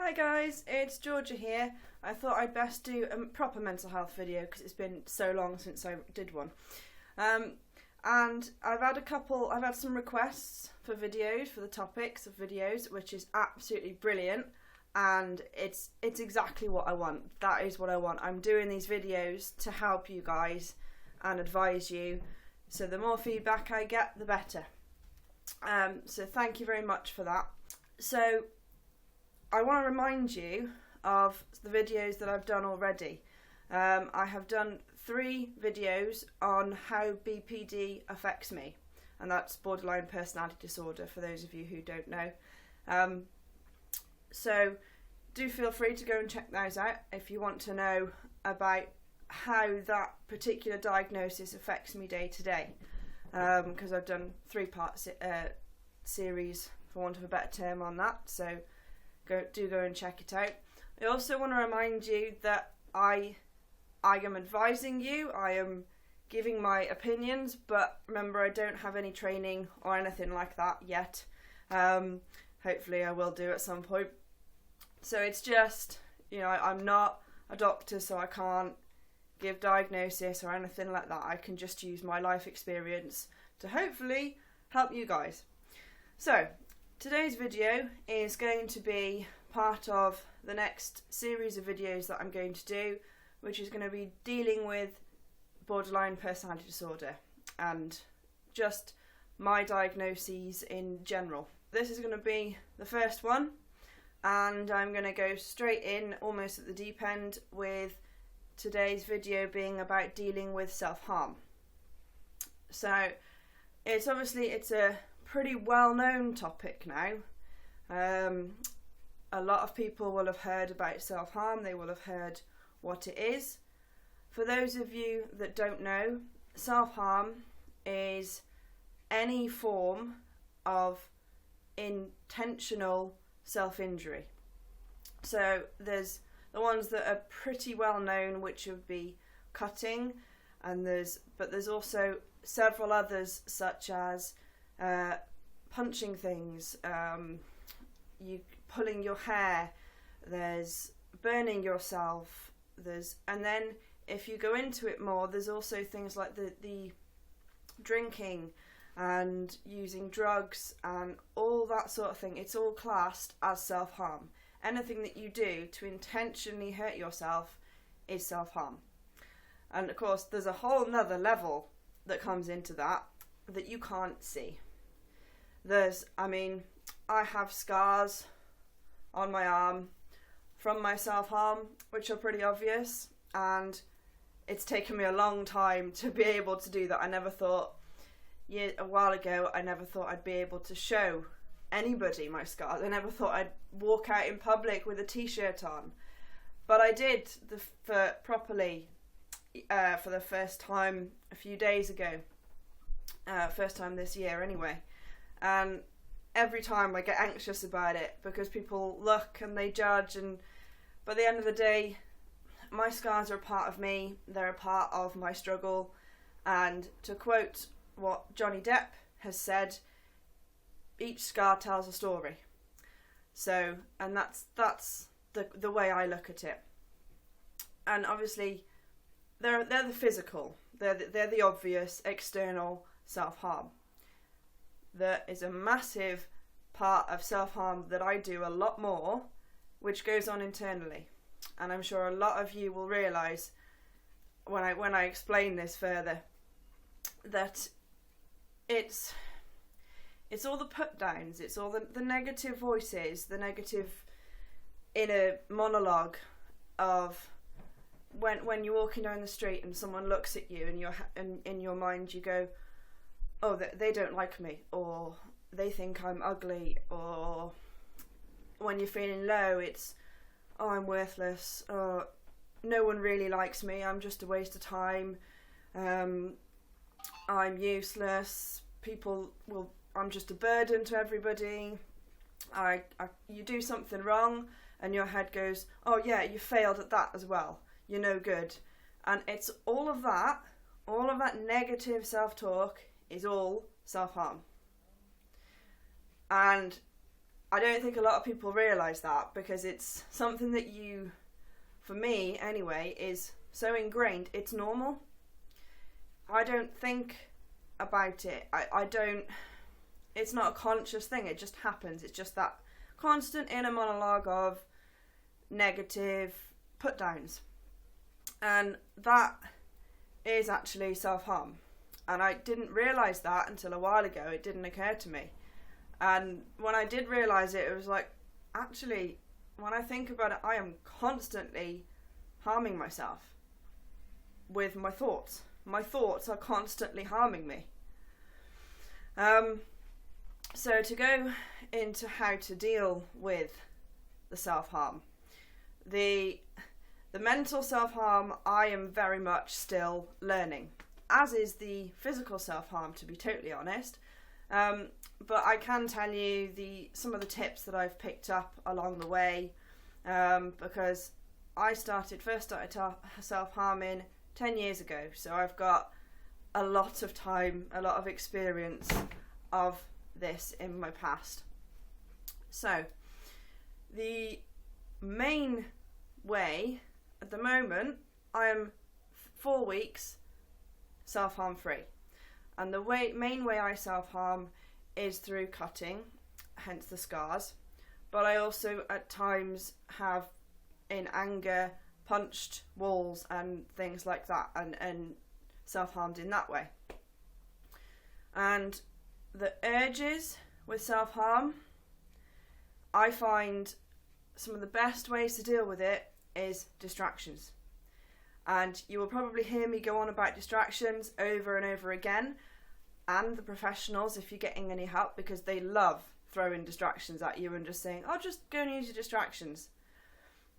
Hi guys, it's Georgia here. I thought I'd best do a proper mental health video because it's been so long since I did one. And I've had some requests for videos, for the topics of videos, which is absolutely brilliant. And it's exactly what I want. That is what I want. I'm doing these videos to help you guys and advise you. So the more feedback I get, the better. So thank you very much for that. So I want to remind you of the videos that I've done already. I have done 3 videos on how BPD affects me, and that's borderline personality disorder for those of you who don't know. So do feel free to go and check those out if you want to know about how that particular diagnosis affects me day to day, because I've done 3-part series, for want of a better term, on that. So do go and check it out. I also want to remind you that I am advising you, I am giving my opinions, but remember, I don't have any training or anything like that yet. Hopefully I will do at some point. So it's just, I'm not a doctor, so I can't give diagnosis or anything like that. I can just use my life experience to hopefully help you guys. So today's video is going to be part of the next series of videos that I'm going to do, which is going to be dealing with borderline personality disorder and just my diagnoses in general. This is going to be the first one, and I'm going to go straight in almost at the deep end with today's video being about dealing with self-harm. So it's a pretty well-known topic now. A lot of people will have heard about self-harm. They will have heard what it is. For those of you that don't know, self-harm is any form of intentional self-injury. So there's the ones that are pretty well known, which would be cutting, but there's also several others, such as punching things, you pulling your hair, there's burning yourself, and then if you go into it more, there's also things like the drinking and using drugs and all that sort of thing. It's all classed as self-harm. Anything that you do to intentionally hurt yourself is self-harm. And of course, there's a whole nother level that comes into that you can't see. I have scars on my arm from my self-harm, which are pretty obvious, and it's taken me a long time to be able to do that. A while ago, I never thought I'd be able to show anybody my scars. I never thought I'd walk out in public with a t-shirt on, but I did properly for the first time a few days ago, first time this year anyway, and every time I get anxious about it because people look and they judge, and by the end of the day, my scars are a part of me. They're a part of my struggle, and to quote what Johnny Depp has said, each scar tells a story. So, and that's the way I look at it. And obviously, they're the physical, they're the obvious external self-harm. There is a massive part of self-harm that I do a lot more, which goes on internally, and I'm sure a lot of you will realise when I explain this further that it's all the put downs, it's all the negative voices, the negative inner monologue of when you're walking down the street and someone looks at you and in your mind you go, oh, they don't like me, or they think I'm ugly, or when you're feeling low, it's, oh, I'm worthless, or no one really likes me, I'm just a waste of time, I'm useless, I'm just a burden to everybody, you do something wrong, and your head goes, oh yeah, you failed at that as well, you're no good. And it's all of that negative self-talk is all self-harm. And I don't think a lot of people realise that, because it's something that for me anyway, is so ingrained, it's normal. I don't think about it. I don't, it's not a conscious thing, it just happens. It's just that constant inner monologue of negative put downs. And that is actually self-harm. And I didn't realise that until a while ago. It didn't occur to me. And when I did realise it, it was like, actually, when I think about it, I am constantly harming myself with my thoughts. My thoughts are constantly harming me. So to go into how to deal with the self-harm, the mental self-harm, I am very much still learning, as is the physical self-harm, to be totally honest. But I can tell you some of the tips that I've picked up along the way, because I first started self-harming 10 years ago, so I've got a lot of time, a lot of experience of this in my past. So the main way at the moment, I am 4 weeks self-harm free, and the main way I self-harm is through cutting, hence the scars, but I also at times have, in anger, punched walls and things like that, and self-harmed in that way. And the urges with self-harm, I find some of the best ways to deal with it is distractions. And you will probably hear me go on about distractions over and over again, and the professionals, if you're getting any help, because they love throwing distractions at you and just saying, oh, just go and use your distractions.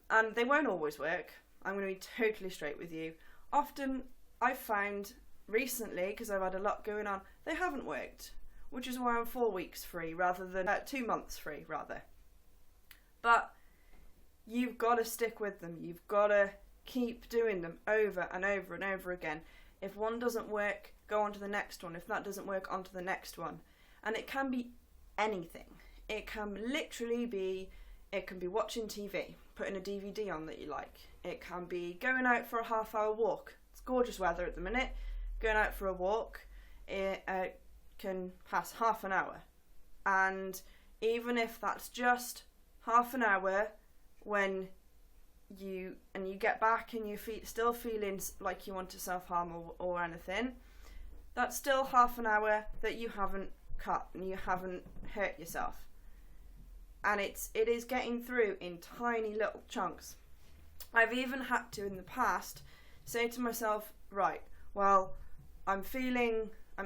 And they won't always work. I'm going to be totally straight with you. Often I've found recently, because I've had a lot going on, they haven't worked, which is why I'm 4 weeks free rather than 2 months free rather. But you've got to stick with them. You've got to keep doing them over and over and over again. If one doesn't work, go on to the next one. If that doesn't work, on to the next one. And it can be anything. It can literally be, it can be watching TV, putting a DVD on that you like. It can be going out for a half-hour walk. It's gorgeous weather at the minute. Going out for a walk, it can pass half an hour. And even if that's just half an hour, when you get back and you still feeling like you want to self-harm or anything, that's still half an hour that you haven't cut and you haven't hurt yourself. And it is getting through in tiny little chunks. I've even had to in the past say to myself, right, well, I'm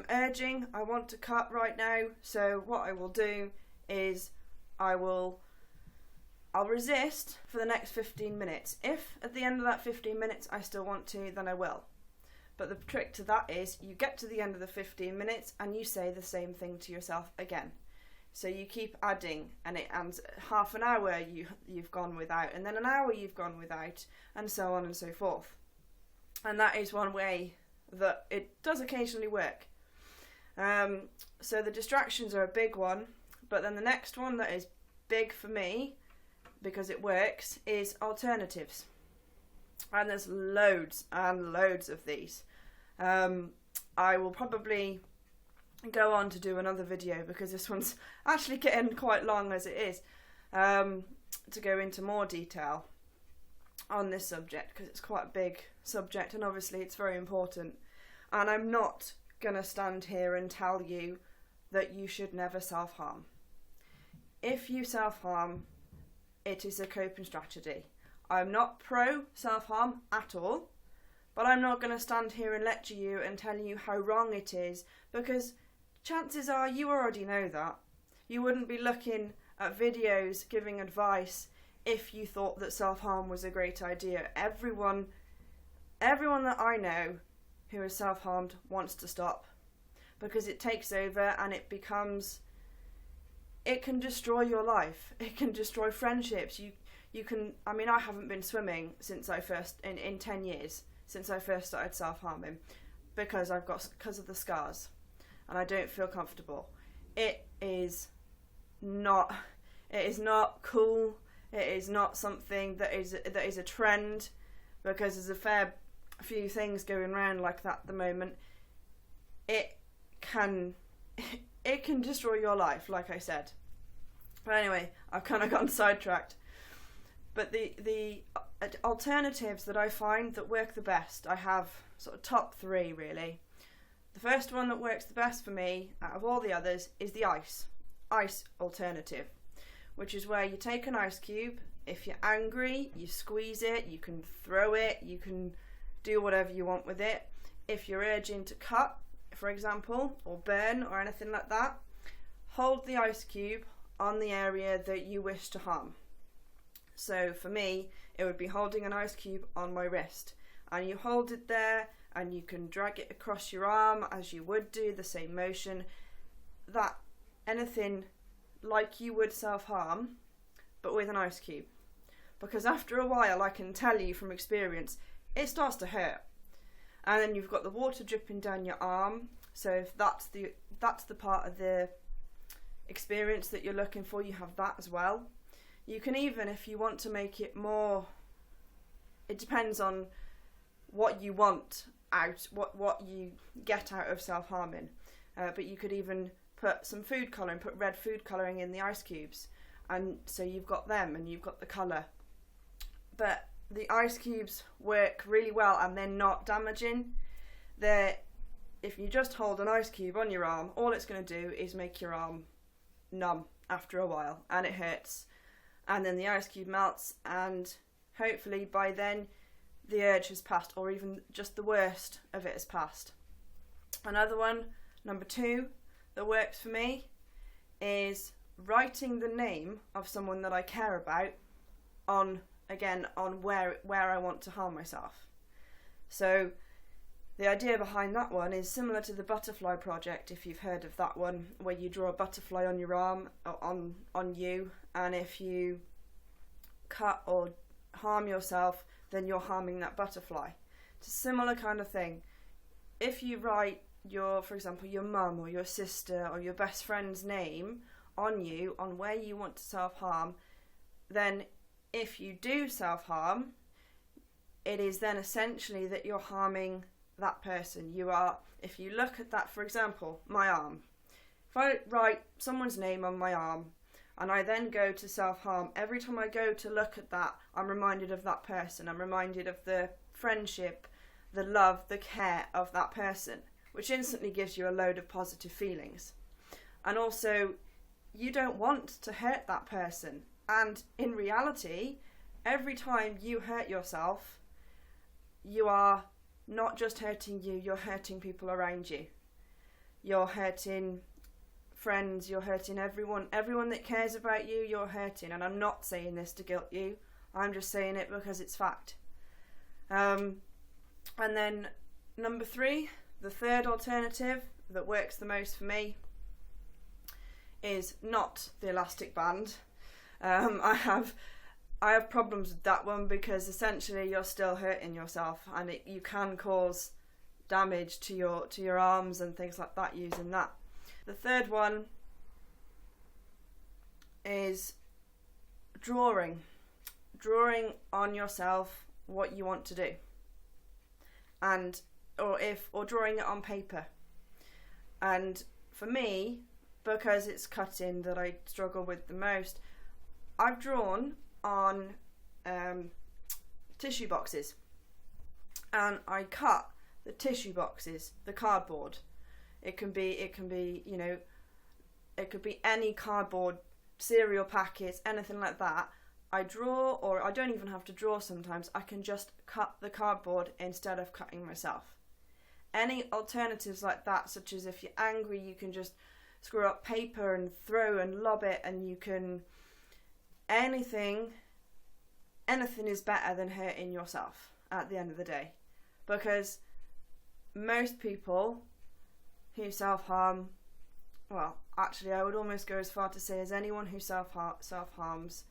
urging, I want to cut right now, so what I will do is I'll resist for the next 15 minutes. If at the end of that 15 minutes I still want to, then I will. But the trick to that is you get to the end of the 15 minutes and you say the same thing to yourself again. So you keep adding, and half an hour you've gone without, and then an hour you've gone without, and so on and so forth. And that is one way that it does occasionally work. So the distractions are a big one, but then the next one that is big for me, because it works, is alternatives. And there's loads and loads of these. I will probably go on to do another video, because this one's actually getting quite long as it is, to go into more detail on this subject, because it's quite a big subject and obviously it's very important. And I'm not going to stand here and tell you that you should never self-harm. If you self-harm, it is a coping strategy. I'm not pro self-harm at all, but I'm not going to stand here and lecture you and tell you how wrong it is, because chances are you already know that. You wouldn't be looking at videos giving advice if you thought that self-harm was a great idea. Everyone that I know who is self-harmed wants to stop, because it takes over and it can destroy your life. It can destroy friendships. You can, I mean, I haven't been swimming since in 10 years, since I first started self-harming, because of the scars, and I don't feel comfortable. It's It is not cool. It is not something that is a trend, because there's a fair few things going around like that at the moment. It can destroy your life, like I said. But anyway, I've kind of gotten sidetracked. But the alternatives that I find that work the best, I have sort of top 3 really. The first one that works the best for me out of all the others is the ice alternative, which is where you take an ice cube. If you're angry, you squeeze it, you can throw it, you can do whatever you want with it. If you're urging to cut, for example, or burn or anything like that, hold the ice cube on the area that you wish to harm. So for me, it would be holding an ice cube on my wrist, and you hold it there and you can drag it across your arm as you would do, the same motion, that anything like you would self-harm, but with an ice cube. Because after a while, I can tell you from experience, it starts to hurt. And then you've got the water dripping down your arm, so if that's the part of the experience that you're looking for, you have that as well. You can even, if you want to make it more, it depends on what you want out, what you get out of self-harming, but you could even put some food colouring, put red food colouring in the ice cubes, and so you've got them and you've got the colour. But the ice cubes work really well and they're not damaging. If you just hold an ice cube on your arm, all it's going to do is make your arm numb after a while, and it hurts. And then the ice cube melts, and hopefully by then the urge has passed, or even just the worst of it has passed. Another one, number 2, that works for me is writing the name of someone that I care about on where I want to harm myself. So the idea behind that one is similar to the butterfly project, if you've heard of that one, where you draw a butterfly on your arm, or on you, and if you cut or harm yourself, then you're harming that butterfly. It's a similar kind of thing. If you write for example, your mum or your sister or your best friend's name on you, on where you want to self-harm, then if you do self-harm, it is then essentially that you're harming that person. If you look at that, for example, my arm. If I write someone's name on my arm and I then go to self-harm, every time I go to look at that, I'm reminded of that person. I'm reminded of the friendship, the love, the care of that person, which instantly gives you a load of positive feelings. And also, you don't want to hurt that person. And in reality, every time you hurt yourself, you are not just hurting you, you're hurting people around you. You're hurting friends, you're hurting everyone that cares about you, you're hurting. And I'm not saying this to guilt you, I'm just saying it because it's fact. And then number 3, the third alternative that works the most for me is not the elastic band. I have problems with that one because essentially you're still hurting yourself, and you can cause damage to your arms and things like that using that. The third one is drawing on yourself what you want to do, or drawing it on paper. And for me, because it's cutting that I struggle with the most, I've drawn on tissue boxes, and I cut the tissue boxes, the cardboard. It can be it could be any cardboard, cereal packets, anything like that. I draw, or I don't even have to draw sometimes, I can just cut the cardboard instead of cutting myself. Any alternatives like that, such as if you're angry, you can just screw up paper and throw and lob it, and you can... Anything is better than hurting yourself at the end of the day. Because most people who self-harm, well, actually I would almost go as far to say as anyone who self-harms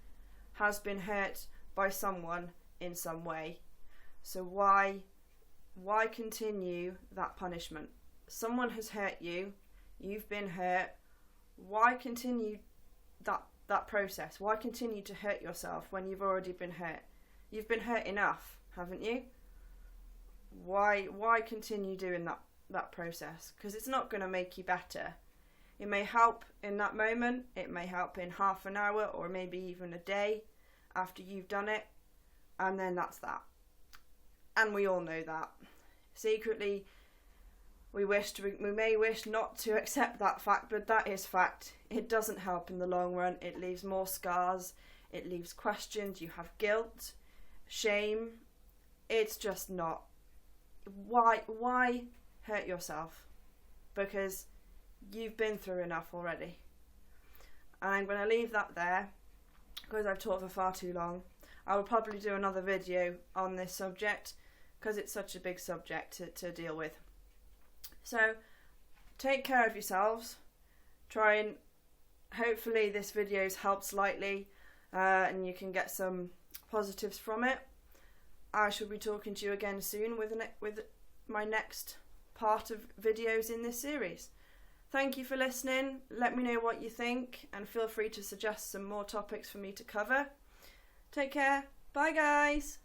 has been hurt by someone in some way. So why continue that punishment? Someone has hurt you, you've been hurt, why continue that that process? Why continue to hurt yourself when you've already been hurt? You've been hurt enough, haven't you? Why continue doing that process? Because it's not going to make you better. It may help in that moment, it may help in half an hour or maybe even a day after you've done it, and then that's that. And we all know that. Secretly, we may wish not to accept that fact, but that is fact. It doesn't help in the long run. It leaves more scars, it leaves questions, you have guilt, shame. It's just not. Why hurt yourself? Because you've been through enough already. And I'm going to leave that there because I've talked for far too long. I will probably do another video on this subject because it's such a big subject to deal with. So take care of yourselves. Try and hopefully this video's helped slightly and you can get some positives from it. I shall be talking to you again soon with my next part of videos in this series. Thank you for listening. Let me know what you think and feel free to suggest some more topics for me to cover. Take care. Bye guys.